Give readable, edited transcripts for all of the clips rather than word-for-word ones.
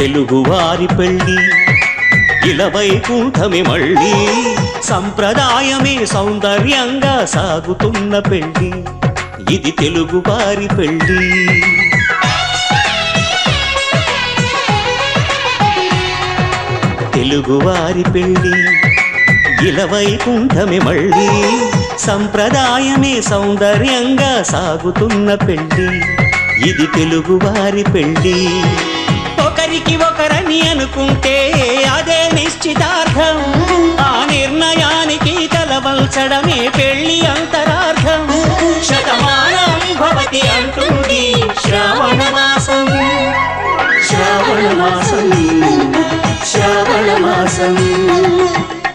తెలుగువారి పెళ్ళి ఇలవైకుంఠమే మళ్ళీ సంప్రదాయమే సౌందర్యంగా సాగుతున్న పెళ్ళి ఇది తెలుగువారి పెళ్ళి తెలుగువారి పెళ్ళి ఇలవైకుంఠమే మళ్ళీ సంప్రదాయమే సౌందర్యంగా సాగుతున్న పెళ్ళి ఇది తెలుగువారి పెళ్ళి ఒకరికి ఒకరని అనుకుంటే అదే నిశ్చితార్థం ఆ నిర్ణయానికి తలవంచడమే పెళ్లి అంతరార్థం శతమానం భవతి అంటుంది శ్రావణ మాసం శ్రావణ మాసం శ్రావణ మాసం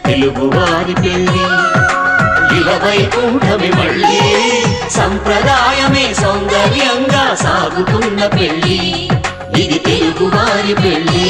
తెలుగువారి పెళ్ళి ఇలవైకుంఠమే మళ్ళీ సంప్రదాయమే సౌందర్యంగా సాగుతున్న పెళ్ళి ఇది తెలుగువారి పెళ్ళి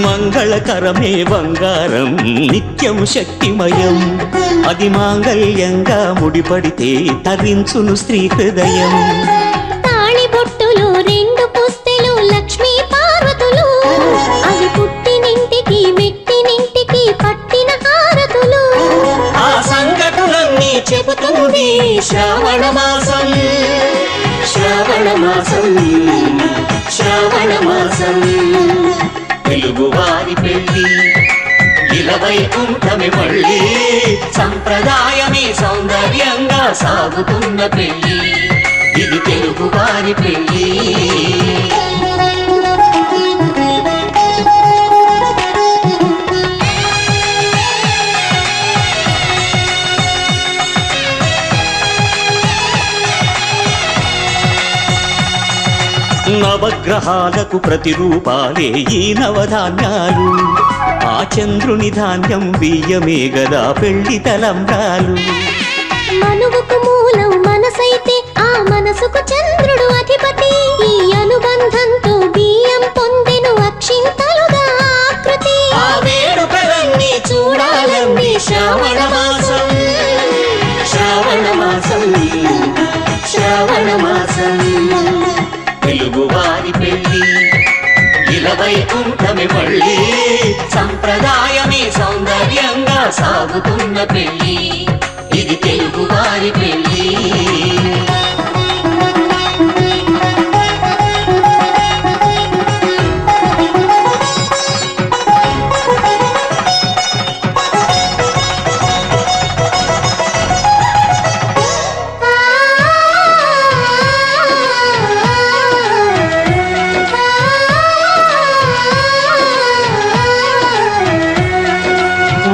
మంగళకరమే బంగారం నిత్యం శక్తిమయం అది మాంగళ్యంగా ముడిపడితే తరించును స్త్రీ హృదయం తాళిబొట్టులు రెండు పుస్తెలు లక్ష్మీ పార్వతులు అవి పుట్టినింటికి మెట్టినింటికి పట్టిన హారతులు ఆ సంఘటనలన్నీ చెబుతుంది శ్రావణ మాసం శ్రావణ మాసం శ్రావణ మాసం తెలుగువారి పెళ్ళి ఇలవైకుంఠమే మళ్ళీ సంప్రదాయమే సౌందర్యంగా సాగుతున్న పెళ్ళి ఇది తెలుగువారి పెళ్ళి నవగ్రహాలకు ప్రతిరూపాలే ఈ నవధాన్యాలు ఆ చంద్రుని ధాన్యం బియ్యమే గదా పెళ్లి తలంబ్రాలు మనువుకు మూలం మనసైతే ఆ మనసుకు చంద్రుడు అధిపతి ఈ అనుబంధంతో బియ్యం పొందెను అక్షింతలుగా ఆకృతి ఆ వేడుకలన్నీ చూడాలన్నీ శ్రావణ మాసం శ్రావణ మాసం శ్రావణ మాసం తెలుగువారి పెళ్ళి ఇలవైకుంఠమే మళ్ళీ సంప్రదాయమే సౌందర్యంగా సాగుతున్న పెళ్ళి ఇది తెలుగువారి పెళ్ళి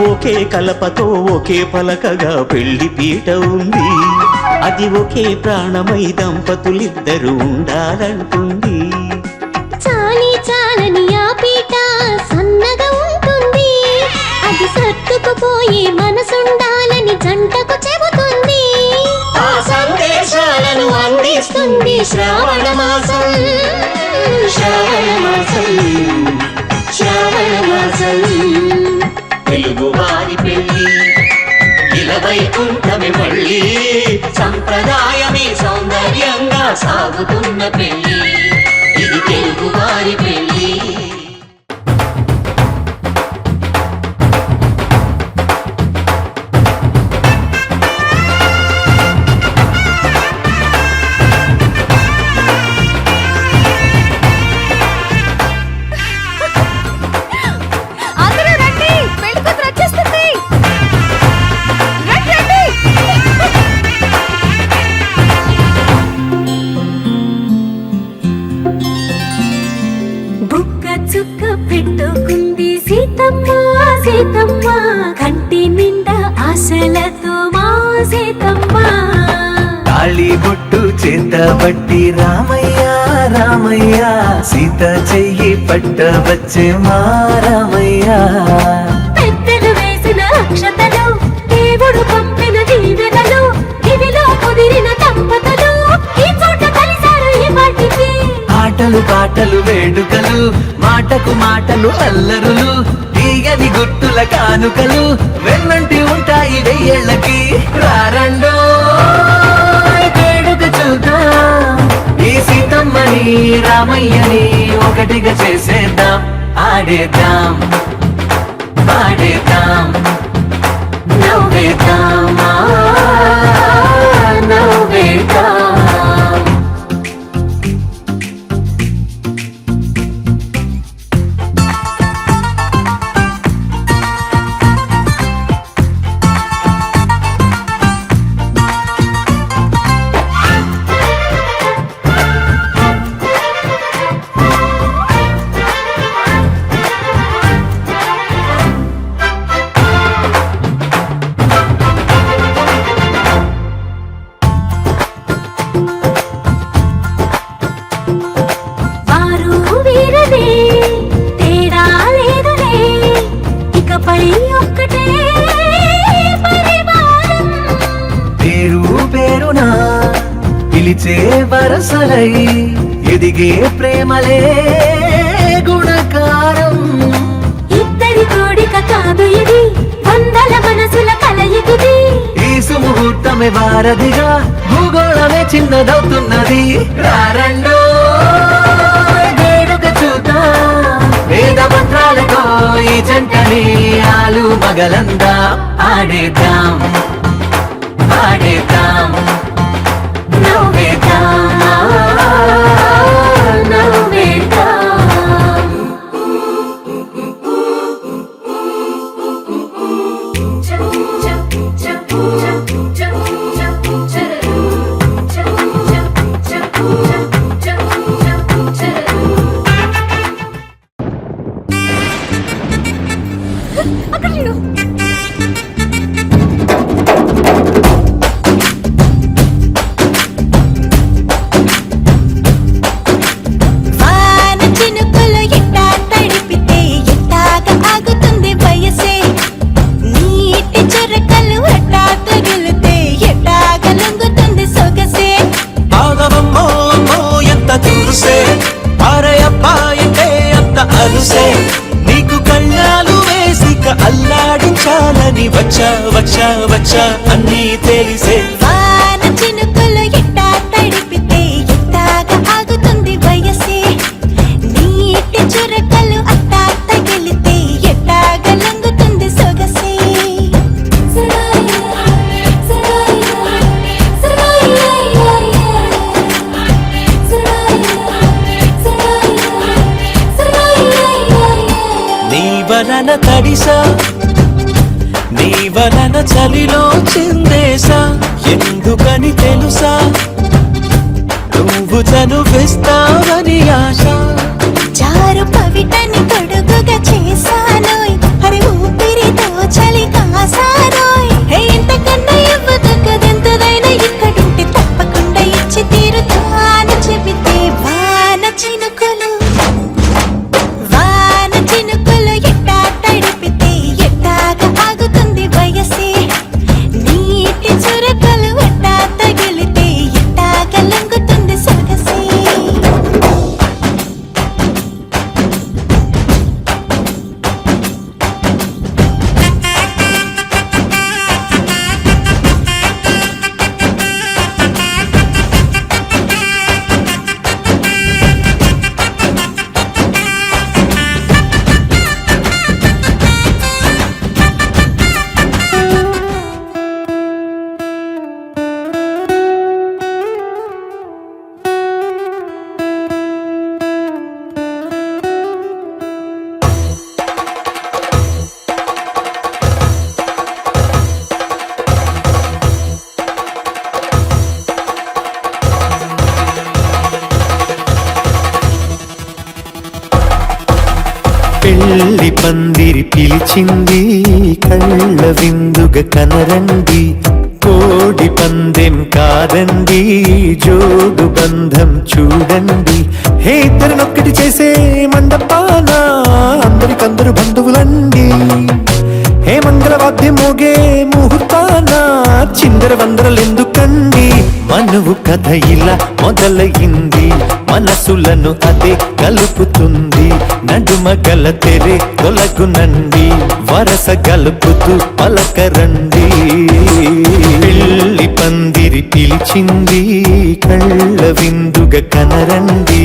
ఒకే కలపతో ఒకే పలకగా పెళ్లి పీట ఉంది అది ఒకే ప్రాణమై దంపతులిద్దరూ ఉండాలంటుంది చాలి చాలని ఆ పీట సన్నగా ఉంటుంది అది సర్దుకుపోయే మనసుండాలని జంటకు చెబుతుంది ఆ సందేశాలను అందిస్తుంది శ్రావణ మాసం శ్రావణ మాసం శ్రావణ మాసం తెలుగువారి పెళ్ళి ఇలవైకుంఠమే మళ్ళీ సంప్రదాయమే సౌందర్యంగా సాగుతున్న పెళ్ళి ఇది తెలుగువారి పెళ్ళి సీతమ్మ కంటి నిండా ఆశలతో మా సీతమ్మ తాళి బొట్టు చేతబట్టి రామయ్య రామయ్య సీత చెయ్యి పట్టవచ్చే మా రామయ్య పెద్దలు వేసిన అక్షతలు దేవుడు పంపిన దీవెనలు ఇవిలో కుదిరిన దంపతులు ఈ చోట కలిశారు ఈ వాటికి ఆటలు పాటలు వేడుకలు మాటకు మాటలు అల్లరులు తీయని గుర్తుల కానుకలు వెన్నంటి ఉంటాయి వెయ్యేళ్ళకి రారండో వేడుక చూద్దాం ఈ సీతమ్మని రామయ్యని ఒకటిగా చేసేద్దాం ఆడేద్దాం పాడేద్దాం నవ్వేద్దాం నవ్వేద్దాం వారు వీరనే తేడా లేదులే ఇకపై ఒక్కటే పరివారం పేరు పేరునా పిలిచే వరసలై ఎదిగే ప్రేమలే గుణకారం ఇద్దరి కోడిక కాదు ఇది వందల మనసుల కలయికిది ఈ సుముహూర్తమే వారధిగా భూగోళమే చిన్నదవుతున్నది రారండో వేడుక చూద్దాం వేద మంత్రాలతో ఈ జంటని ఆలు మగలందా ఆడేద్దాం పాడేద్దాం నవ్వేద్దాం నవ్వేద్దాం అక్కడ చూడు వాన చినుకులు ఎట్టా తడిపితే ఎట్టాగా ఆగుతుంది వయసే నీటి చురకలు అట్టా తగిలితే ఎట్టాగా లొంగుతుంది సొగసే ఆగవమ్మో అమ్మో ఎంత తురుసే పారయప్పాయంటే అంత అరుసే నీకు కళ్ళాలు వేసిక అల్లాడించాలని వచ్చా వచ్చా వచ్చా అన్నీ తెలిసే వాన చినుకులు ఎట్టా తడిపితే ఎట్టాగా ఆగుతుంది వయసే నీటి చురకలు అట్టా తగిలితే ఎట్టాగా లొంగుతుంది సొగసే నీ వలన తడిసా నీ వలన చలిలో చిందేసా ఎందుకని తెలుసా నువ్వు చనువిస్తావని ఆశ చారు పవిటని తొడుగుగా చేశానోయ్ అరే ఊపిరితో చలి కాసానోయ్ హే ఇంతకన్నా ఇవ్వదగ్గదెంతదైనా ఇక్కడుంటే తప్పకుండా ఇచ్చి తీరుతాను చెబితే వాన చినుకులు ఎట్టా తడిపితే ఎట్టాగా ఆగుతుంది వయసే నీటి చురకలు ఎట్టా తగిలితే ఎట్టాగా లొంగుతుంది సొగసే పెళ్లి పందిరి పిలిచింది కళ్ళ విందుగ కనరండి కోడి పందెం కాదండి జోడు బంధం చూడండి హే ఇద్దరినొక్కటి చేసే మండపాన అందరికందరు బంధువులండి హే మంగళవాద్యం మోగే ముహూర్తాన చిందర వందరలెందుకండి మనువు కథ ఇలా మొదలయింది మనసులను అదే కలుపుతుంది నడుమ గల తెరే తొలగునండి వరస గలుపుతూ పలకరండి పెళ్లి పందిరి పిలిచింది కళ్ళ విందుగా కనరండి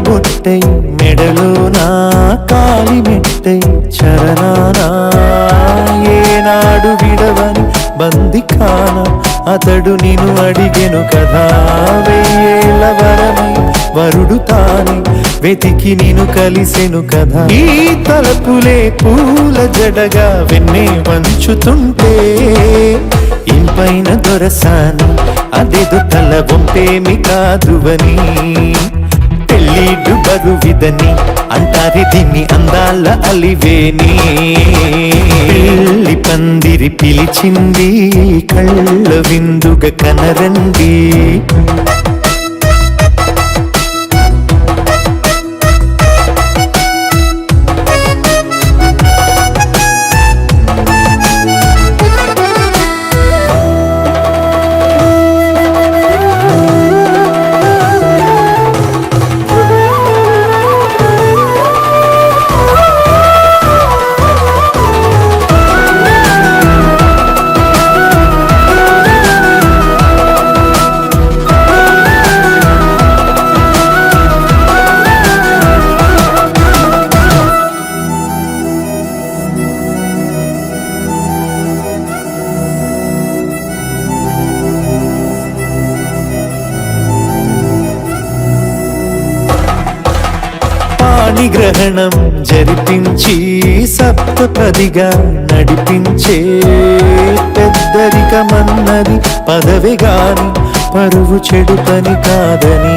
బొట్టై మెడలోనా కాలి మెట్టై చరణానా ఏనాడు విడవని బందికాన అతడు నిన్ను అడిగెను కదా వెయ్యేళ్ళ వరమై వరుడు తానే వెతికి నిన్ను కలిసెను కదా ఈ తలపులే పూల జడగా వెన్నే వంచుతుంటే ఇంపైన దొరసాని అదేదో తల వంపేమి కాదువని పెళ్ళిడు బరువిదని అంటారే దీన్ని అందాల అలివేని పెళ్లి పందిరి పిలిచింది కళ్ళ విందుగా కనరండి గ్రహణం జరిపించి సప్తపదిగా నడిపించే పెద్దరికమన్నది పదవి గాని పరువు చెడు పని కాదని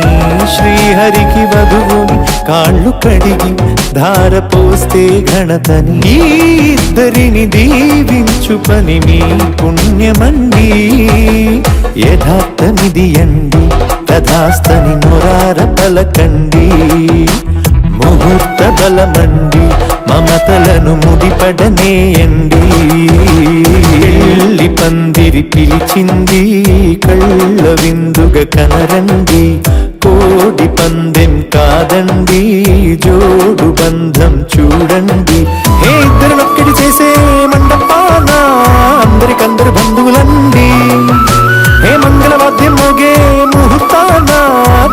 శ్రీహరికి వధువుని కాళ్ళు కడిగి ధార పోస్తే ఘనతని ఈ ఇద్దరిని దీవించు పని మీ పుణ్యమండి యథార్థమిది అండి తథాస్తని నొరార పలకండి ముహూర్త బలమండి మమతలను ముడిపడనేయండి పెళ్లి పందిరి పిలిచింది కళ్ళ విందుగా కనరండి కోడి పందెం కాదండి జోడు బంధం చూడండి హే ఇద్దరినొక్కటి చేసే మండపాన అందరికందరు బంధువులండి హే మంగళవాద్యం మోగే ముహూర్తాన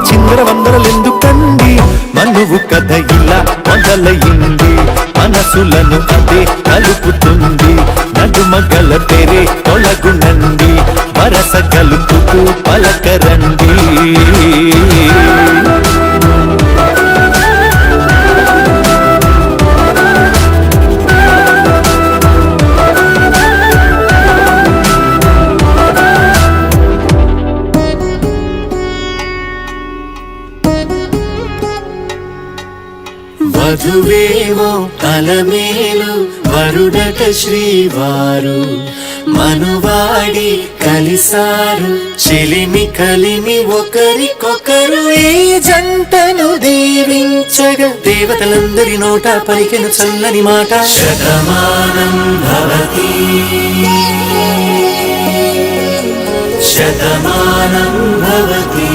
చిందర వందరలెందుకండి మనువు కథ ఇలా మొదలయింది మనసులను అదే కలుపుతుంది నడుమ గల తెరే తొలగునండి వరస కలుపుతూ పలకరండి వధువేమో అలమేలు వరుడట శ్రీవారు మనువాడి కలిసారు చెలిమి కలిమి ఒకరికొకరు ఈ జంటను దీవించగా దేవతలందరి నోట పలికెను చల్లని మాట శతమానం భవతి శతమానం భవతి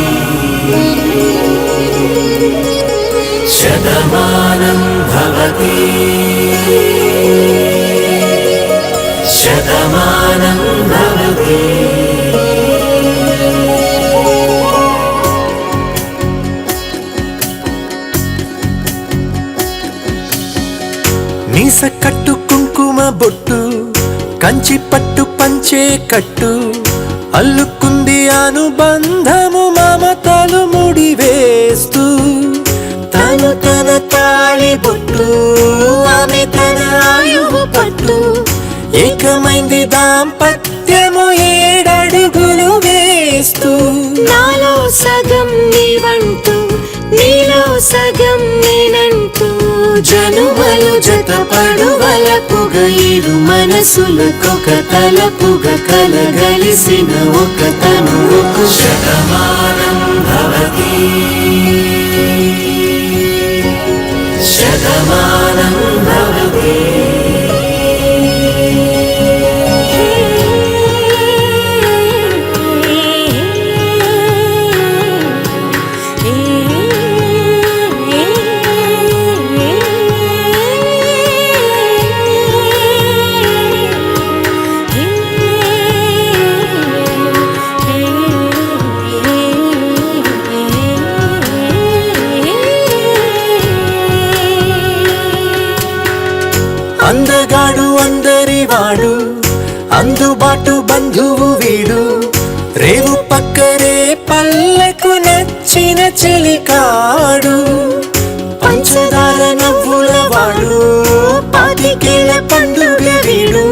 శతమానం భవతి శతమానం భవతి మీస కట్టు కుంకుమ బొట్టు కంచి పట్టు పంచే కట్టు అల్లుకుంది అనుబంధము మమతలు ముడివేస్తూ తను తన తాళి బొట్టు ఆమె తన ఆయువు పట్టు ఏకమైంది దాంపత్యము 7 అడుగులు వేస్తూ నాలో సగం నీవంటూ నీలో సగం నేనంటూ జనుమలు జతపడు వలపుగ ఇరు మనసులకొక తలపుగ కలగలిసిన ఒక తనువుకు శతమానం భవతి శతమానం భవతి అందగాడు అందరివాడు అందుబాటు బంధువు వీడు రేవు పక్కనే పల్లెకు నచ్చిన చెలికాడు పంచదార నవ్వుల వాడు 25 ఏళ్ల పండుగ వీడు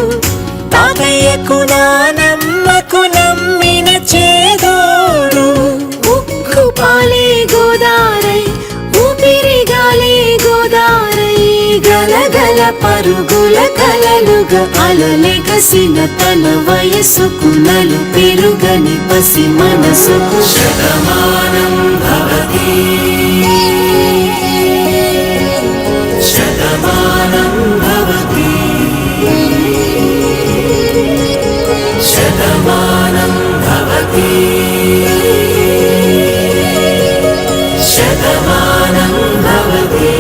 తాతయ్యకు నానమ్మకు నమ్మిన చేదోడు ఉక్కు పాలే గోదారై ఊపిరి గాలే గోదారై గలగల పరుగుల కలలుగా అలలెగసిన తన వయసుకు నలు పెరుగని పసి మనసుకు శతమానం భవతి శతమానం భవతి శతమానం భవతి శతమానం భవతి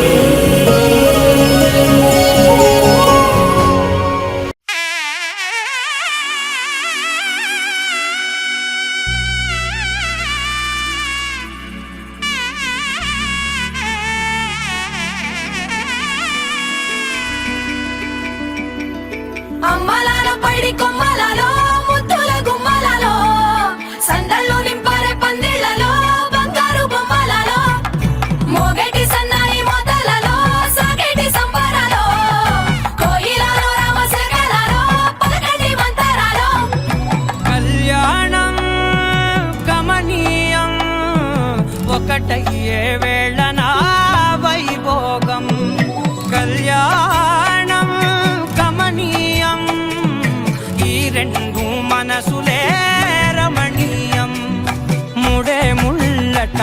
అమ్మలాల పైడి కొమ్మలలో ముద్దుల గుమ్మలలో సందళ్ళు నింపారే పందిళ్లలో బంగారు బొమ్మలలో మోగేటి సన్నాయి మోతలలో సాగేటి సంబరాలో కోయిలలో రామశకలలో పలకండి మంతరాలో కళ్యాణం గమనీయం ఒకటయ్యే వేళ నా వైభోగం కళ్యాణం గమనీయం ఈ రెండు మనసులే రమణీయం ముడే ముళ్ళట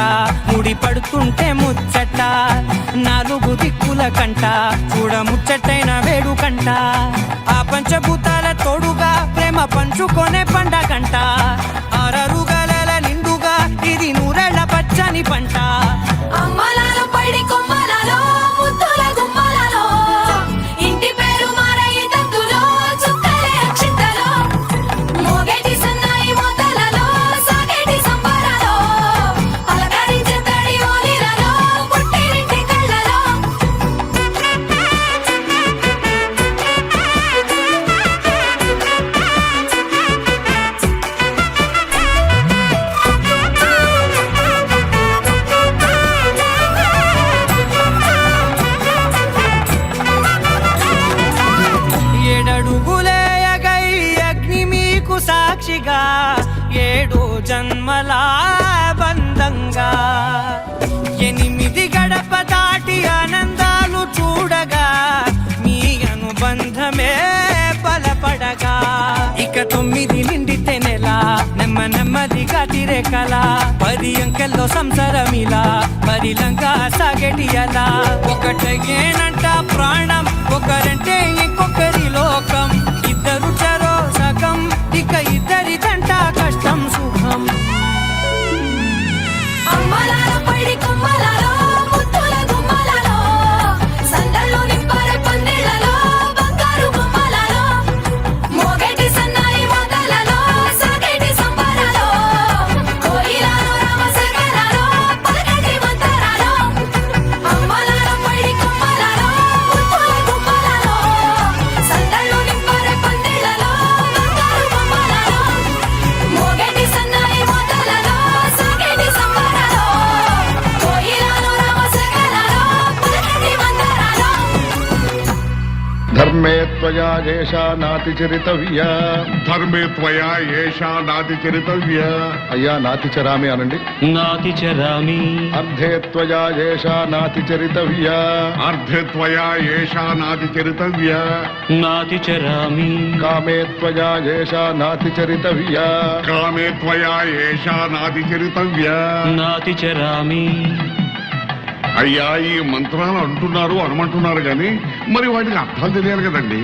ముడి పడుతుంటే ముచ్చట 4 దిక్కుల కంట చూడ ముచ్చటైన వేడుకంట ఆ పంచభూతాల తోడుగా ప్రేమ పంచుకొనే పండగంట అరరుగలల నిండుగా ఇది 100 ఏళ్ల పచ్చని పంట అమ్మలాల పైడి కొమ్మలలో ముద్దుల గుమ్మలలో ఇంటి పేరు మారయి తంతులో చుక్కలే అక్షింతలో మోగేటి సన్నాయి మోతలలో సాగేటి సంబరాలో పలకరించే తడి ఓలిలలో పుట్టినింటి కళ్ళలో ఏడడుగులేయగై అగ్ని మీకు సాక్షిగా 7 జన్మల బంధంగా 8 గడప దాటి ఆనందాలు చూడగా మీ అనుబంధమే బలపడగా ఇక 9 నిండితే నెల నెమ్మదిగా తిరే కల 10 అంకెల్లో సంసారమిలా పరిలంగా సాగేటి అలా ఒకటేనంట ప్రాణం ఒకరంటే ఇంకొకరి లోకం ఇద్దరు చరో సగం ఇక ఇద్దరిదంట కష్టం సుఖం అమ్మలాల పైడి కొమ్మలలో ముద్దుల గుమ్మలలో సందళ్ళు నింపారే పందిళ్లలో బంగారు బొమ్మలలో మోగేటి సన్నాయి మోతలలో సాగేటి సంబరాలో కోయిలలో రామశకలలో పలకండి మంతరాలో అమ్మలాల పైడి కొమ్మలలో ముద్దుల గుమ్మలలో ధర్మే త్వయా ఏషా నాతిచరితవ్యా. ధర్మే త్వయా ఏషా నాతిచరితవ్య. అయ్యా నాతిచరామి అనండి. నాతిచరామి. అర్ధే త్వయా ఏషా నాతిచరితవ్యా. అర్ధే త్వయా ఏషా నాతిచరితవ్య. నాతిచరామి. కామే త్వయా ఏషా నాతిచరితవ్య. కామే త్వయా ఏషా నాతిచరితవ్య. నాతిచరామి. అయ్యా, ఈ మంత్రాలు అంటున్నారు అనమంటున్నారు గాని మరి వాటికి అర్థాలు తెలియాలి కదండి,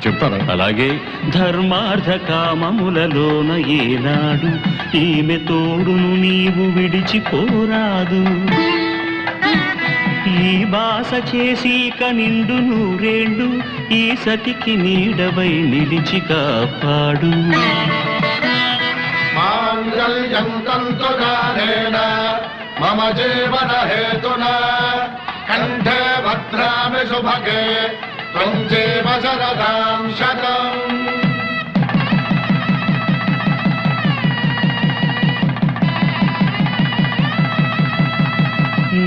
చెప్తారా? అలాగే. ధర్మార్థ కామములలోన ఏనాడు ఈమె తోడును నీవు విడిచిపోరాదు. ఈ బాస చేసి కనిండు నూరేండు ఈ సతికి నీడవై నిలిచి కాపాడు. మాంగళ్యం తంతుగానేన మమ జీవన హేతునా కంఠే భద్రామి శుభగే త్వం జీవ శరదాం శతం.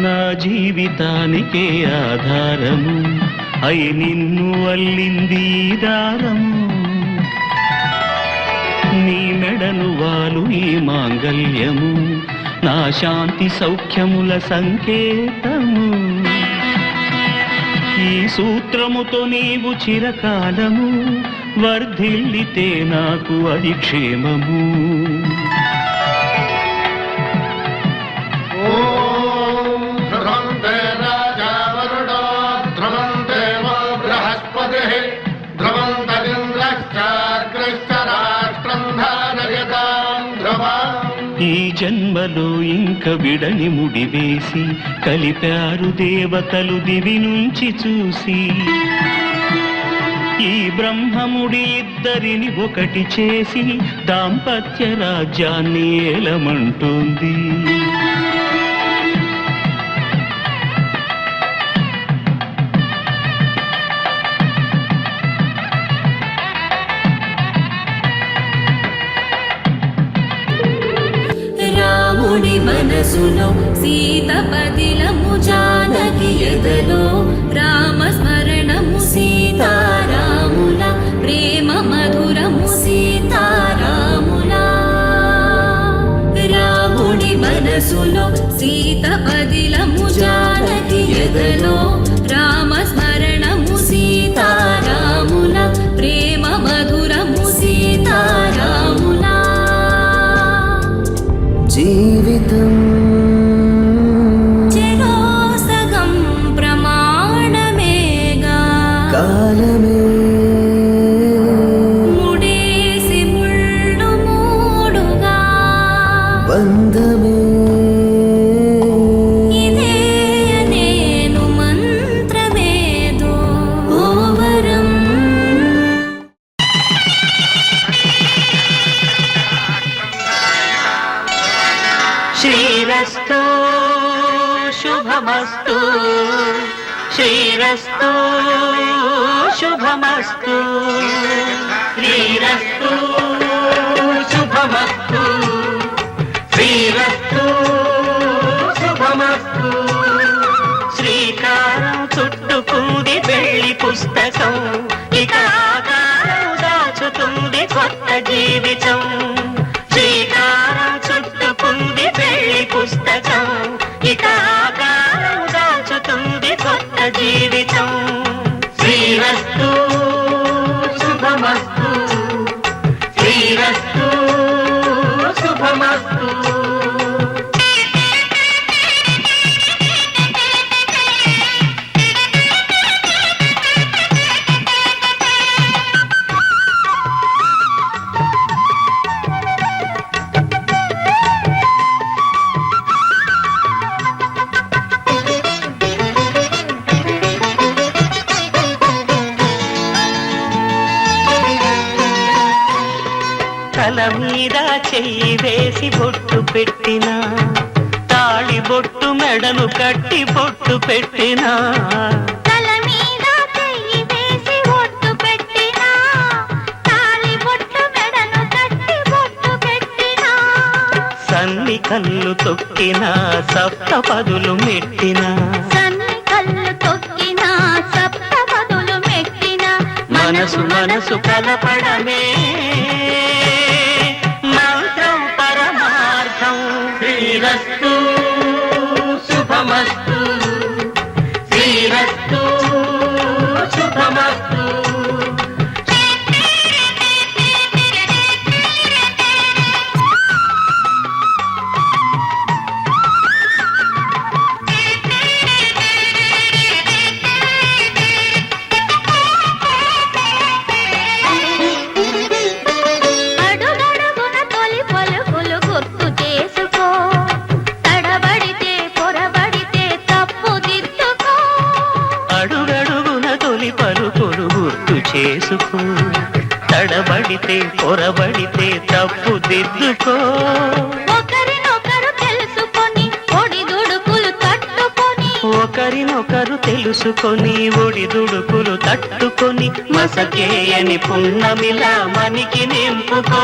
నా జీవితానికే ఆధారము అయి నిన్ను అల్లింది ఈ దారము. నీ మెడను వాలు ఈ మాంగళ్యము నా శాంతి సౌఖ్యముల సంకేతము. ఈ సూత్రముతో నీవు చిరకాలము వర్ధిల్లితే నాకు అది క్షేమము. ఓం ధ్రువంతే రాజా వరుణో ధ్రువంతే వో బృహస్పతిః ధ్రువంతరింద్రశ్చాగ్రశ్చ రాష్ట్రం ధారయతాం ధ్రువం. ఈ జన్మలో ఇంక విడని ముడివేసి కలిపారు దేవతలు దివి నుంచి చూసి. ఈ బ్రహ్మముడి ఇద్దరిని ఒకటి చేసి దాంపత్య రాజ్యాన్ని ఏలమంటుంది. రాముడి మనసులో సీత పదిలము జానకి ఎదలో రామ స్మరణము సీతారాముల ప్రేమ మధురము సీతారాముల. రాముడి మనసులో సీత పదిలము జానకి ఎదలో రామ స్మరణము సీతారాముల ప్రేమ మధురము సీతారాముల. జీవితం చెరోసగం ప్రమాణమేగా కాలమే ముడేసి ముళ్ళు మూడుగా బంధమే ఇదే నేను మంత్రమేదో ఓవరం. శ్రీరస్తు శుభమస్తు శ్రీరస్తు శుభమస్తు శ్రీరస్తు శుభమస్తు శ్రీరస్తు శుభమస్తు. శ్రీకారం చుట్టుకుంది పెళ్లి పుస్తకం ఇక ఆకారం దాచుతుంది కొత్త జీవితం. శ్రీకారం చుట్టుకుంది పెళ్లి పుస్తకం ఇక ఆకారం దాచుతుంది కొత్త జీవితం. శ్రీరస్తు శుభమస్తు శ్రీరస్తు శుభమస్తు. తల మీద చెయ్యి వేసి బొట్టు పెట్టినా తాళి బొట్టు మెడను కట్టి బొట్టు పెట్టినా. తల మీద చెయ్యి వేసి బొట్టు పెట్టినా తాళి బొట్టు మెడను కట్టి బొట్టు పెట్టినా. సన్ని కళ్ళు తొక్కినా సప్త పదులు మెట్టినా సన్ని కళ్ళు తొక్కినా సప్త పదులు మెట్టినా. మనసు కలపడమే మంత్రం పరమార్థం. శ్రీరస్తు శుభమస్తు, శ్రీరస్తు శుభమస్తు. అడుగడుగున తొలి పలుకులు గుర్తు చేసుకో, తడబడితే పొరబడితే తప్పు దిద్దుకో. అడుగడుగున తొలి పలుకులు గుర్తు చేసుకో, తడబడితే పొరబడితే తప్పు దిద్దుకో. ఒకరినొకరు తెలుసుకొని ఒడిదుడుకులు తట్టుకొని, ఒకరినొకరు తెలుసుకొని ఒడిదుడుకులు తట్టుకొని మసకేయని పున్నమిలా మనికి నింపుకో.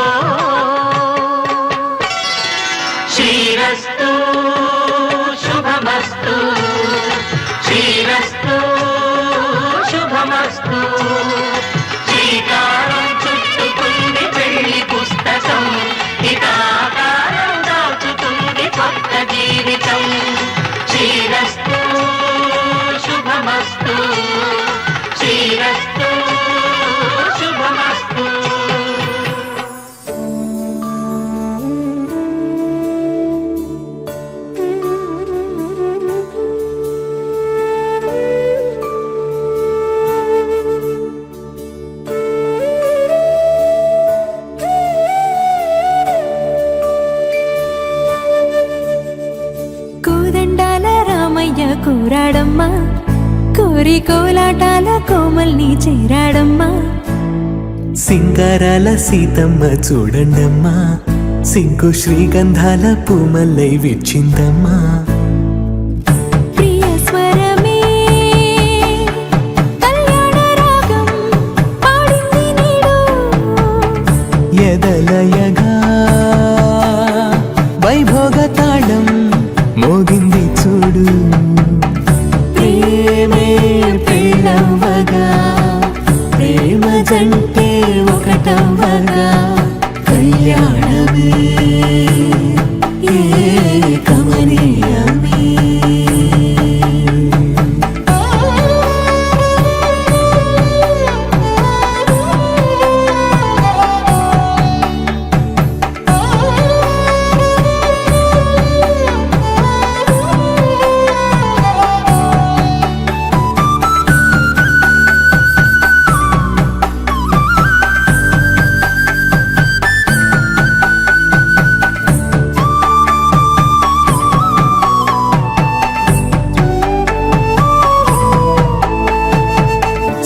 శ్రీరస్తు శుభమస్తు, శ్రీరస్తు శుభమస్తు. శ్రీకారం చుట్టుకుంది పెళ్లి పుస్తకం, ఇకాకారం దాచుతుంది కొత్త జీవితం. శ్రీరస్తు శుభమస్తు, శ్రీరస్తు శుభమస్తు. కోదండాల రామయ్య కూరాడమ్మా, కోరి కోలాటాల కోమల్ని చేరాడమ్మా. సింగారాల సీతమ్మ చూడండమ్మా, సింకు శ్రీగంధాల పూమల్లై విచ్చిందమ్మా. ప్రియ స్వరమే కళ్యాణ రాగం పాడింది నీడు, ఎదలయగా వైభోగ తాళం మోగింది చూడు. ప్రేమే పెళ్ళవ్వగా, ప్రేమ జంటే ఒకటవ్వగా, కళ్యాణమే కమనీయమే.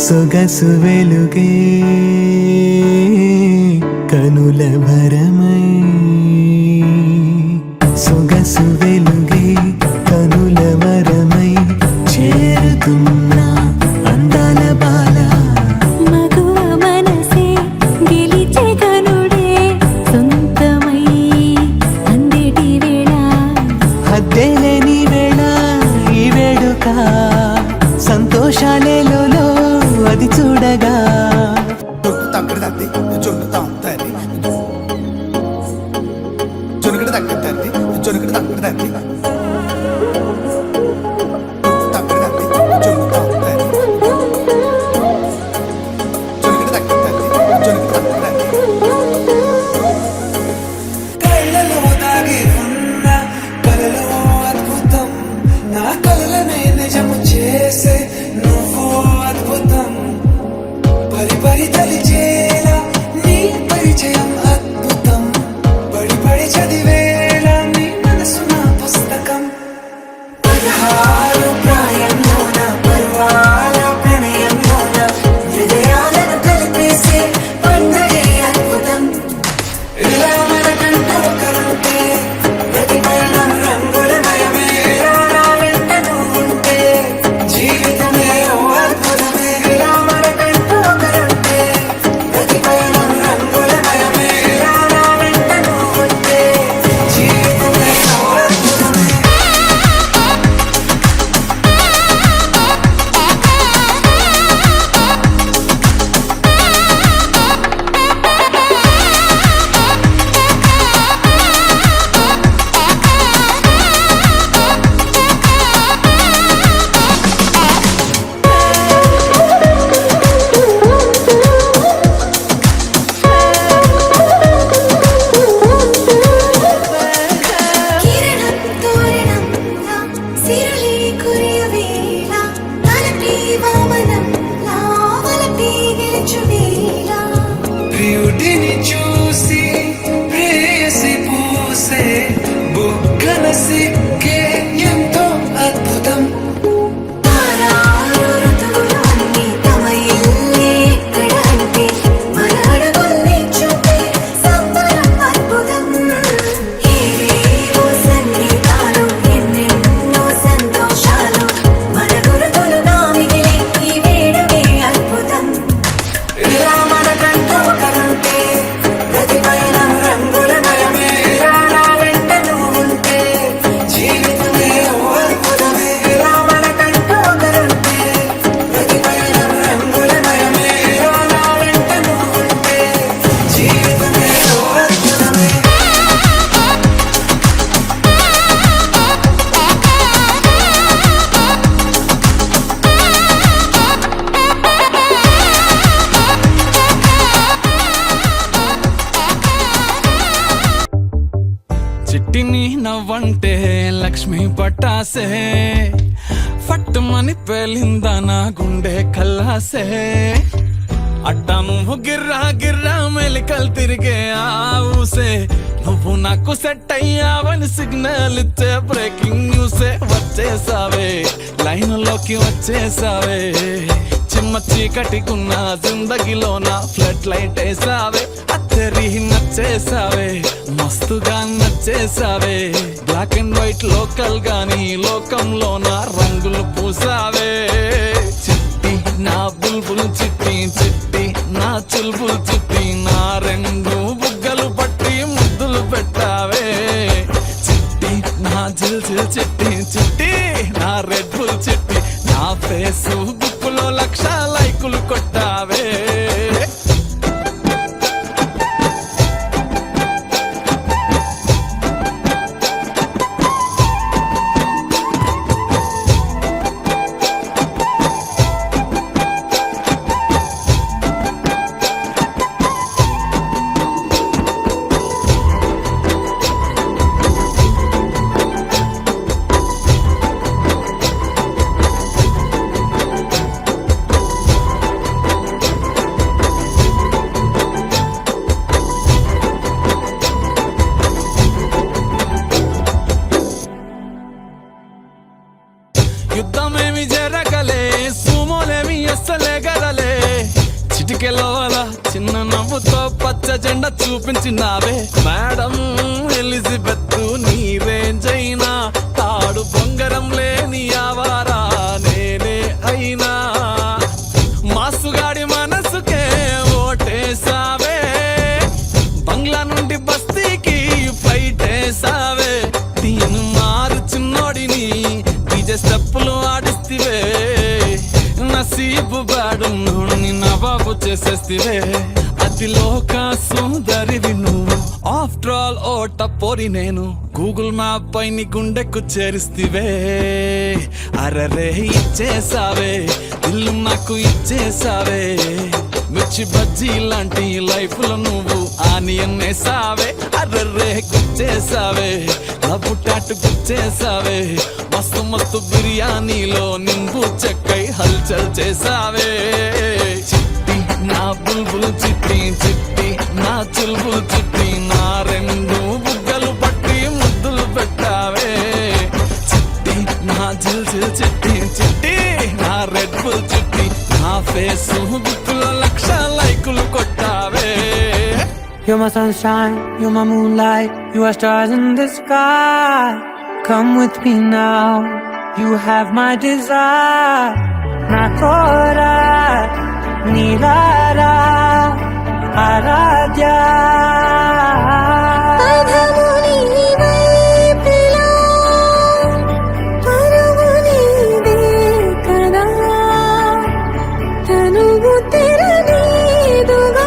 సొగసు వెలుగే కనుల భరమై, సొగసు వెలుగే కనుల వరమై చేరుతున్నా అందాల బాల. మగువ మనసే గెలిచే కనుడే సొంతమై అందేటి వేళ, హద్దేలేని వేళ ఈ వేడుక, సంతోషాలేలో అది చూడగా. కళ్ళలో దాగి ఉన్న కలలో అద్భుతం, నా కలలనే నిజము చేసే నువ్వు అద్భుతం. పరి పరి తలిచేలా నీ పరిచయం అద్భుతం, పడి పడి చదివేలా నీ మనసు నా పుస్తకం. వామనం లావలపి గెలుచునేలా ప్రియుడిని చూసి ప్రేయసి పూసే బుగ్గల సిగ్గే ఎంతో అద్భుతం తారాలు ఋతువులన్నీ తమ ఇల్లే ఎక్కడంటే మన అడుగుల్ని చూపే సంబరం అద్భుతం ఏవేవో సంగీతాలు ఎన్నెన్నో సంతోషాలు మన గురుతులుగా మిగిలే ఈ వేడుకే అద్భుతం ఇలా మనకంటూ కనుంటే ప్రతి పయనం రంగులమయమే ఇలా నా వెంట నువ్వు ఉంటే జీవితమే ఓ అద్భుతమే ఇలా మనకంటూ కనుంటే ప్రతి పయనం రంగులమయమే ఇలా నా వెంట నువ్వు ఉంటే జీవితమే ఓ అద్భుతమే చిట్టిని నవ్వంటే లక్ష్మి పట్టాసే ఫట్టుమని పేలిందా నా గుండె కల్లాసే అట్టా నువ్వు గిర్రా గిర్రా మెలికలు తిరిగే ఆవుసే నువ్వు నాకు సెట్ అయ్యావని సిగ్నల్ ఇచ్చే బ్రేకింగ్ న్యూసే వచ్చేసావే లైన్లోకి వచ్చేసావే చిమ్మ చీకటికున్న జిందగీలో నా ఫ్లడ్ లైట్ వేసావే అత్తరి నచ్చేసావే మస్తుగా నచ్చేసావే బ్లాక్ అండ్ వైట్ లోకల్ గాని లోకంలో నా రంగులు పూసావే చిట్టి నా బుల్బుల్ చిట్టి చిట్టి నా చుల్బుల్ చిట్టి నా రెండు బుగ్గలు పట్టి ముద్దులు పెట్టావే చిట్టి నా జిల్ జిల్ చిట్టి చిట్టి నా రెడ్ బుల్ చిట్టి నా ఫేసు బుక్కులో 1,00,000 లైకులు కొట్టావే యుద్ధమేమి జరగలే సుమోలేమి అస్సలే గదలే చిటికెలోల చిన్న నవ్వుతో పచ్చ జెండా చూపించినావే మేడం ఎలిజబెత్ నీ రేంజ్ అయినా తాడు బొంగరం లేని ఆవారా నేనే అయినా మాసుగాడి మనసుకే ఓటేసావే బంగ్లా నుండి బస్తీకి ఫైట్ వేసావే దీని మారు చిన్నోడిని డీజే స్టెప్పులు ఆడిస్తివే నసీబు బాడు నుండి నవాబు చేసేస్తివే అతి లోక సుందరివి నువ్వు ఆఫ్టర్ ఆల్ ఓ టపోరి నేను గూగుల్ మ్యాప్ పై నీ గుండెకు చేరిస్తివే అరరే ఇచ్చేసావే ఇల్లు నాకు ఇచ్చేసావే మిర్చి బజ్జీ లాంటి లైఫ్ లో నువ్వు ఆనియన్ వేసావే అర్రర్రే గుచ్చేసావే లబ్బు టాటు గుచ్చేసావే మస్తు మస్తు బిర్యానీలో నింబు చెక్కై హల్చల్ చేసావే చిట్టి నా బుల్బుల్ చిట్టి చిట్టి నా చుల్బుల్ చిట్టి నా రెండు బుగ్గలు పట్టి ముద్దులు పెట్టావే చిట్టి నా జిల్ జిల్ చిట్టి చిట్టి నా రెడ్ బుల్ చిట్టి నా ఫేసు బుక్కులో 1,00,000 లైకులు కొట్టావే You're my sunshine, you're my moonlight, you are stars in the sky. Come with me now, you have my desire. Nakora, Nilara, Aradya. పదముని వైపులా పరముని కదా తనువు తెరనీదుగా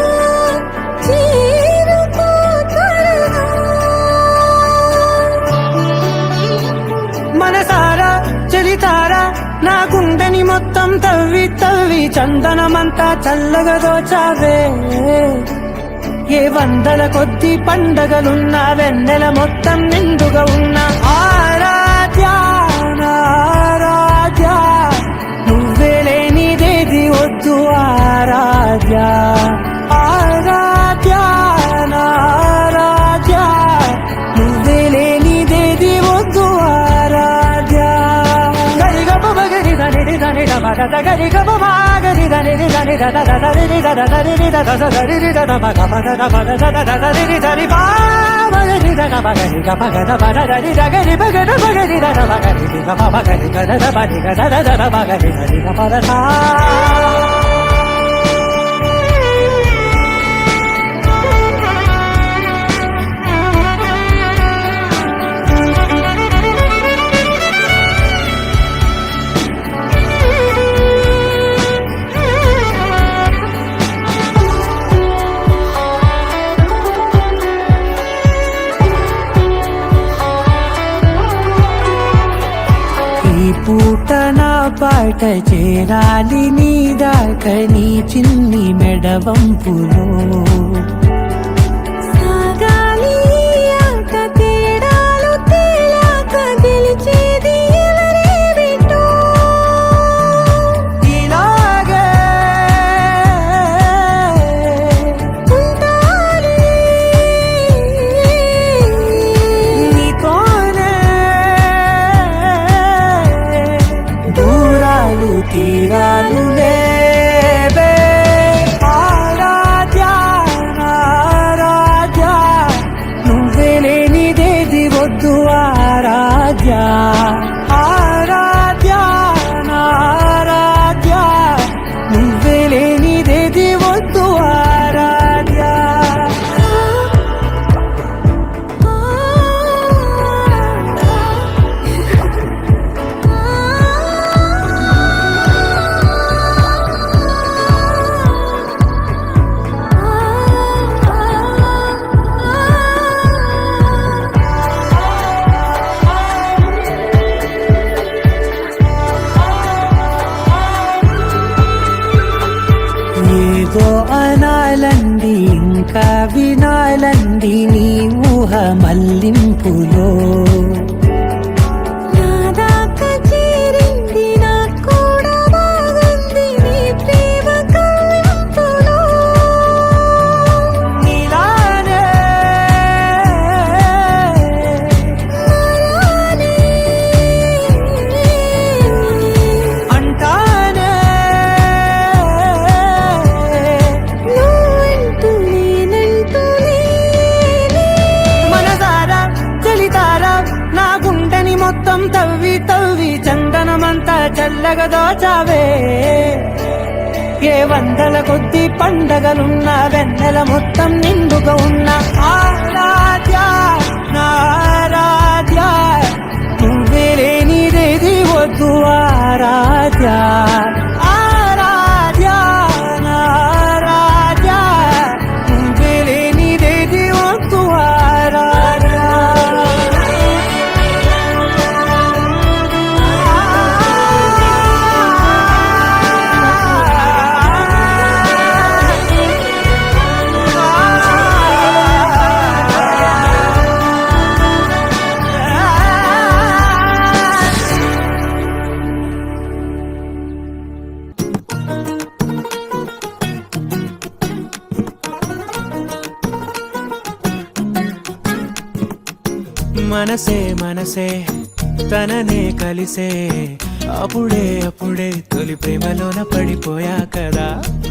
చేరుకో త్వరగా మనసారా చలితారా నా గుండెని మొత్తం తవ్వి తవ్వి చందనమంతా చల్లగా దోచావే ఏ వందల కొద్ది పండగలున్నా వెన్నెల మొత్తం నిండుగా ఉన్న ఆరాధ్య నా ఆరాధ్య నువ్వేలే పూట నా పాట చేరాలి నీ దాకా నీ చిన్ని మెడవంపులో సాగాలి ఆట తేడాలు తేలాక గెలిచేది ఎవరేమిటో ఇలాగే ఉంటానే నీతోనే దూరాలు తీరాలు లేవే ఆరాధ్య ఆరాధ్య నువ్వే లేనిదేది వద్దు ఆరాధ్య ఆరాధ్య ఆరాధ్య నువ్వే లేనిదేది వద్దు ఆరాధ్య ఏదో అనాలండి ఇంకా వినాలండి నీ ఊహ మల్లింపులో నా దాకా చేరింది నాకు కూడా బాగుంది నీ ప్రేమ కవ్వింపులో నీలానే నారానే అంటానే నువ్వంటూ నేనంటూ నేనే మనసారా చలితారా నా గుండెని మొత్తం తవ్వి తవ్వి చందనమంతా చల్లగా దోచావే ఏ వందల కొద్ది పండగలున్న వెన్నెల మొత్తం నిండుగా ఉన్న ఆరాధ్య నారాధ్య నువ్వే లేనిదేది వద్దు ఆరాధ్య ఆరాధ్య నారాధ్య నువ్వే లేనిదేది వద్దు ఆరాధ్య మనసే మనసే తననే కలిసే అప్పుడే అప్పుడే తొలి ప్రేమలోన పడిపోయా కదా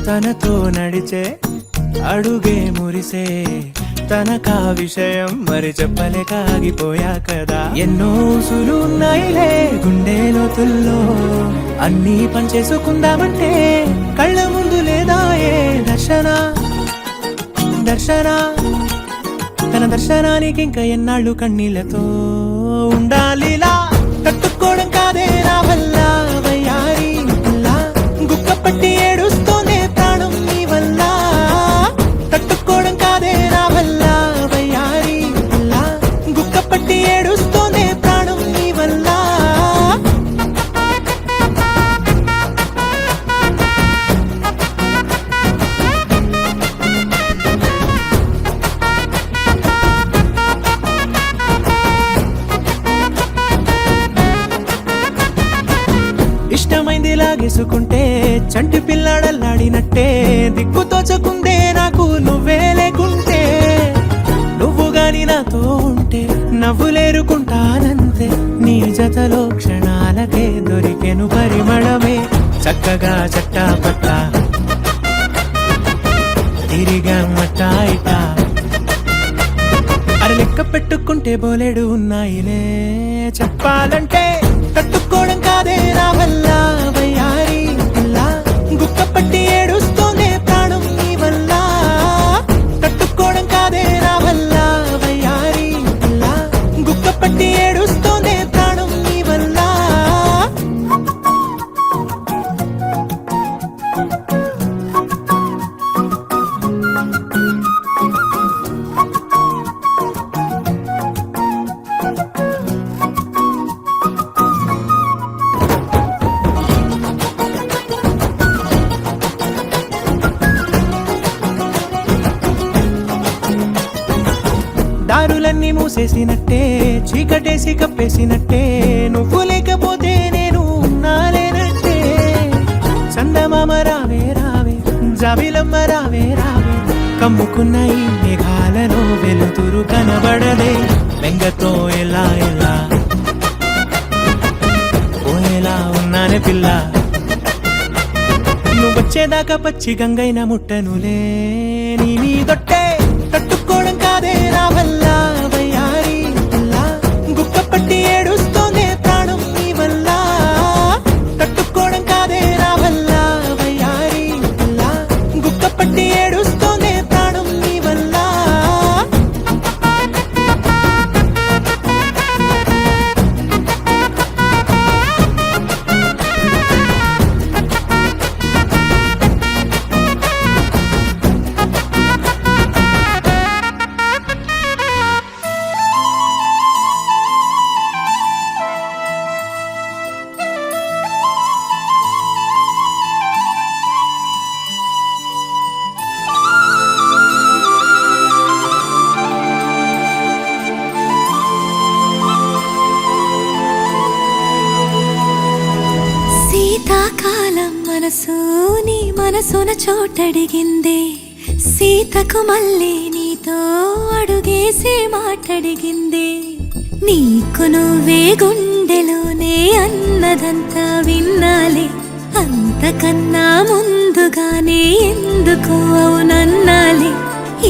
తనతో నడిచే అడుగే మురిసే తనకా విషయం మరి చెప్పలేక ఆగిపోయా కదా ఎన్నో సులున్నాయిలే గుండె లోతుల్లో అన్నీ పంచేసుకుందామంటే కళ్ళ ముందు లేదా ఏ దర్శన దర్శన తన దర్శనానికి ఇంకా ఎన్నాళ్ళు కన్నీళ్లతో ఉండాలిలా తట్టుకోవడం కాదే నా వల్ల వయ్యారి పిల్ల గుక్క పట్టి ఏడుస్తూనే ప్రాణం నీ వల్ల తట్టుకోవడం కాదే నా వల్ల వయ్యారి పిల్ల గుక్క పట్టి ఏడుస్తూనే ప్రాణం నీ వల్ల ఇష్టమైంది లాగేసుకుంటే చంటి పిల్లాడల్లాడినట్టే దిక్కు తోచకుందే నాకు నువ్వే లేకుంటే నువ్వు గాని నాతో ఉంటే నవ్వులేరుకుంటానంతే నీ జతలో క్షణాలకే దొరికెను పరిమళమే చక్కగా చట్టా పట్టా తిరిగా మట్టా ఇటా అరే లెక్క పెట్టుకుంటే బోలెడు ఉన్నాయిలే చెప్పాలంటే తట్టుకోవడం కాదే నా వల్ల వయ్యారి పిల్ల గుక్క పట్టి ఏడుస్తూనే ప్రాణం నీ వల్ల తట్టుకోవడం కాదే నా వల్ల వయ్యారి పిల్ల గుక్క పట్టి ఏడుస్తూనే ప్రాణం నీ వల్ల దారులన్నీ మూసేసినట్టే చీకటేసి కప్పేసినట్టే నువ్వు లేకపోతే నేను ఉన్నాలేనట్టే చందమామ రావే రావే జాబిలమ్మ రావే రావే కమ్ముకున్న ఈ మేఘాలలో వెలుతురు కనబడదే బెంగతో ఎలా ఎలా పోయేలా ఉన్నానే పిల్ల నువ్వొచ్చేదాకా పచ్చి గంగైన ముట్టనులే నీ మీదొట్టే తట్టుకోవడం కాదే నా వల్ల వయ్యారి పిల్ల గుక్క పట్టి ఏడుస్తోందే ప్రాణం నీ వల్ల తట్టుకోవడం కాదే నా వల్ల వయ్యారి పిల్ల గుక్క పట్టి ఏడుస్తోందే ప్రాణం నీ వల్ల శీతాకాలం మనసు నీ మనసున చోటడిగిందే సీతకు మళ్ళీ నీతో అడుగేసి మాటడిగిందే నీకు నువ్వే గుండెలోనే అన్నదంతా విన్నాలే అంతకన్నా ముందుగానే ఎందుకు అవునన్నాలే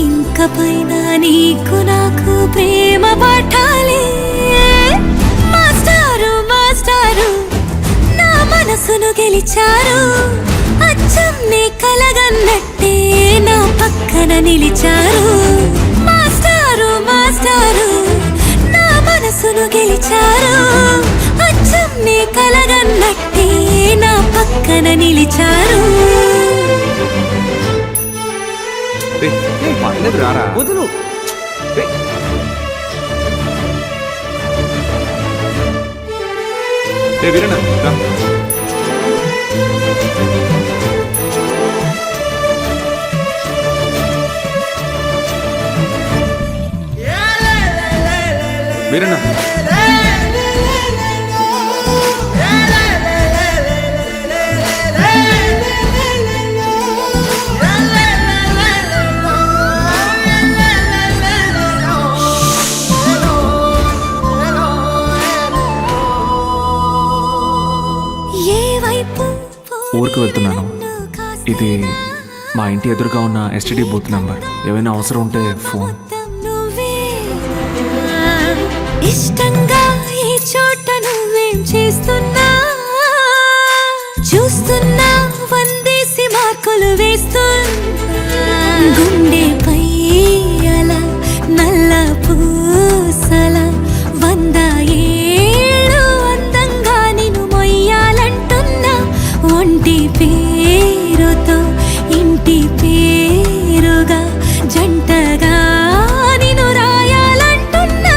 ఇంక పైన నీకు నాకు ప్రేమ పాఠాలే మాస్టారు మాస్టారు నా మనసును గెలిచారు అచ్చం నీ కలగన్నట్టే నా పక్కన నిలిచారు మాస్టారు మాస్టారు నా మనసును గెలిచారు అచ్చం నీ కలగన్నట్టే నా పక్కన నిలిచారు వదులు వీరన్న వీరన్న ఊరికి వెళ్తున్నాను. ఇది మా ఇంటి ఎదురుగా ఉన్న ఎస్టీడీ బూత్ నంబర్. ఏమైనా అవసరం ఉంటే ఫోన్. ఇష్టంగా ఈ చోట నువ్వేం చేస్తున్నా చూస్తున్నా వందేసి మార్కులు వేస్తున్నా గుండెపై అలా నల్ల పూసల 100 ఏళ్ళు అందంగా నిన్ను మొయ్యాలంటున్నా ఒంటి పేరుతో ఇంటి పేరుగా జంటగా నిన్ను రాయాలంటున్నా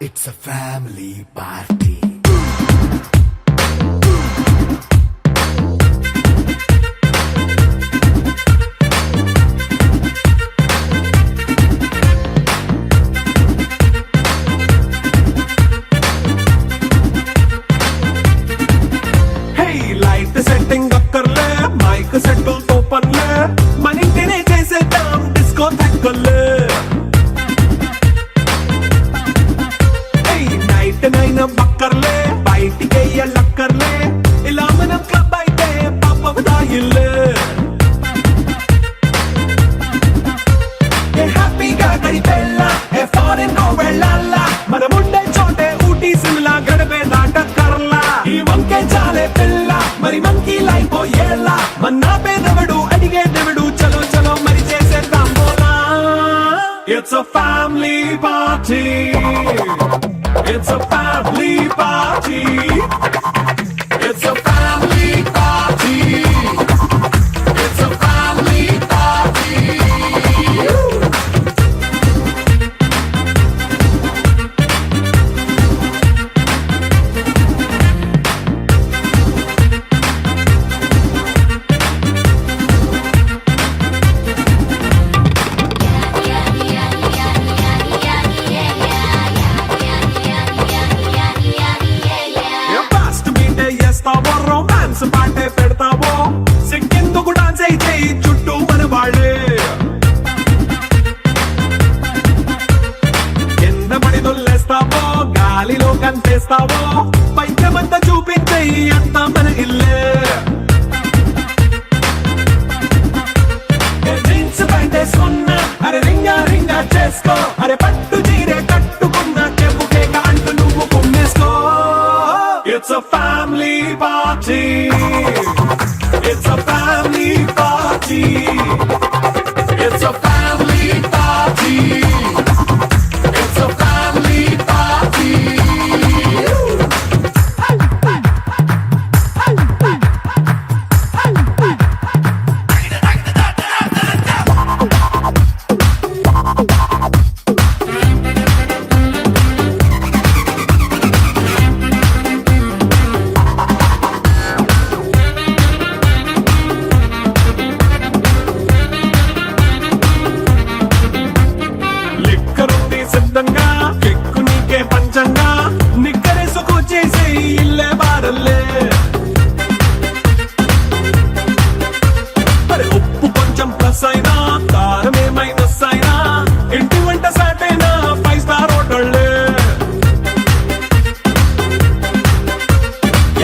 It's a family party. చెయ్యలక్కర్లే ఇలా మనం క్లబ్ అయితే పాపవుదా ఇల్లే హ్యాపీగా గడిపెళ్ళ ఏ ఫారెన్ నో వెళ్ళాల మనముండే చోటే ఊటీ సిమ్లా గడిపే నాటకర్లా ఈ వంకే చాలే పిల్ల మరి మంకీ లైఫ్ ఏళ్ళ మన్నా పేదవడు అడిగేదెవడు చలో చలో మరి చేసేద్దాం బోలా It's a family party. It's a family party. It's a family party. It's a family party. Fast మీటే చేస్తావో రొమాన్స్ పాటే పెడతావో సిగ్గెందుకు డాన్స్ అయితే చుట్టూ మన వాళ్ళే కింద పడి దొల్లేస్తావో గాలిలో కంటేస్తావో పైకమంతా చూపించే అంతా మన ఇల్లే జీన్స్ ప్యాంటేసుకున్నా అరే రింగా రింగా చేసుకో అరే పట్టు చీరే కట్టుకున్నా చెప్పుకే కాంటూ నువ్వు కుమ్మేసుకో It's a family party. It's a family party. It's a family party. It's a family party. లిక్కరుంది సిద్ధంగా కెక్కు నీకే పంచంగా నిక్కరేసుకు చేసే ఇల్లే బారల్లే మరి ఉప్పు కొంచెం ప్లస్ అయినా కారమే మైనస్ అయినా ఇంటి వంట సాటైనా 5 స్టార్ హోటళ్ళే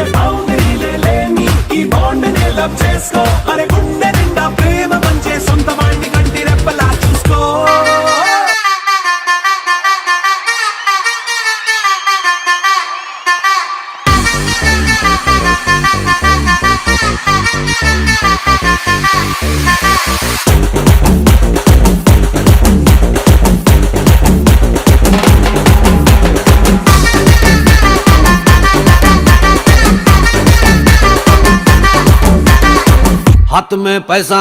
ఏ బౌండరీలే లేని ఈ బాండ్ని లవ్ చేసుకో అరే గుండె నిండా ప్రేమ పంచే సొంత వాడిని కంటి రెప్పలా చూసుకో हाथ में पैसा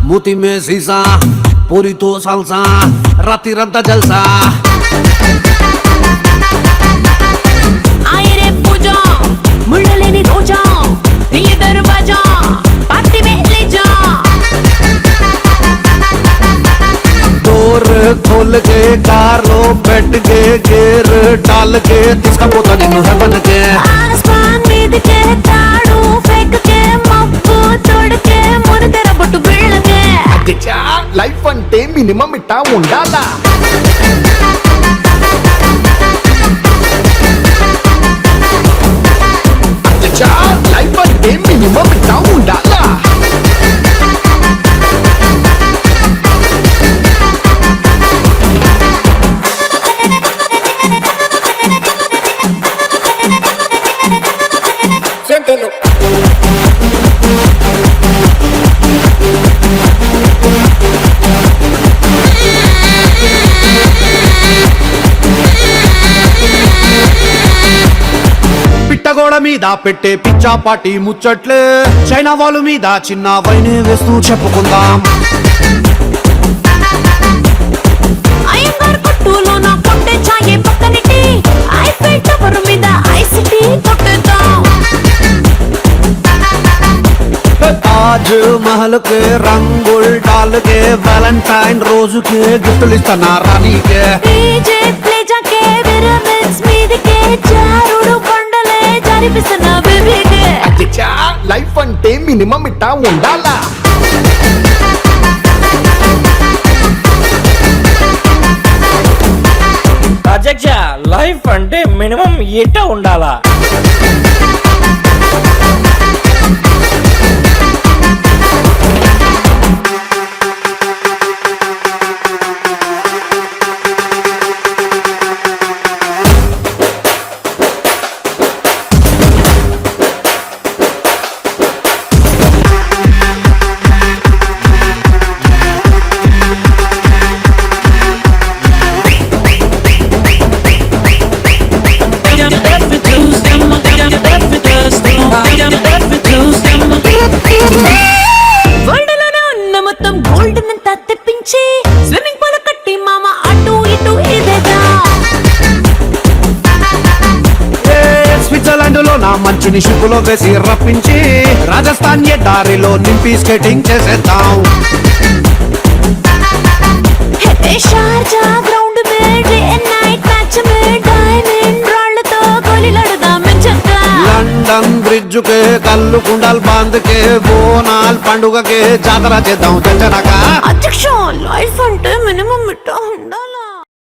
मोती में शीशा पूरी तो सालसा राती रंता जलसा आए रे पूजा मुंडलेनी रोजा ये दरवाजा पार्टी में ले जा डोर खोल के कार लो बैठ के गेर डाल के तिसका पोता निन्नु है बन के आसमान मीद के ताड़ू फेंक के मब्बू तोड़ के मुन तेरा बट्टू बीळ के లైఫ్ అంటే మినిమం ఇట్టా ఉండాలా లైఫ్ అంటే మినిమం ఇట్టా ఉండాలా పిట్టగోడ మీద పెట్టే పిచ్చా పాటి ముచ్చట్లే చైనా వాళ్ళ మీద చిన్న వైనే వేస్తూ చెప్పుకుందాం అయ్యంగార్ కొట్టులో నా కొట్టే చాయే పక్కనిటి ఐఫిల్ టవర్ మీద ఐసిటీ కొట్టేద్దాం ताज महल के रंगुल डाल के वैलेंटाइन रोज के गिफ्ट इस्ताना रानी के डीजे प्ले जाके विरमिक्स मीद के जारुడు కొండలే జారిపిస్తున్నా బేబీ కే లైఫ్ అంటే మినిమం ఇట్టా ఉండాలా అధ్యక్ష లైఫ్ అంటే మినిమం ఇట్ట ఉండాలా వాన మంచుని షిప్పులో వేసి రప్పించి రాజస్థాన్ ఎడారిలో నింపి స్కేటింగ్ చేసేద్దాం షార్జా గ్రౌండ్ में డే అండ్ నైట్ మ్యాచ్ में డైమండ్ రాళ్ళతో గోలీలాడుదాం చక్కా లండన్ బ్రిడ్జ్ కే కల్లు కుండల్ బాంద్ కే బోనాల్ పండుగ కే జాతర చేద్దాం తెచ్చనక అధ్యక్ష లైఫ్ అంటే మినిమం ఇట్ట ఉండాలా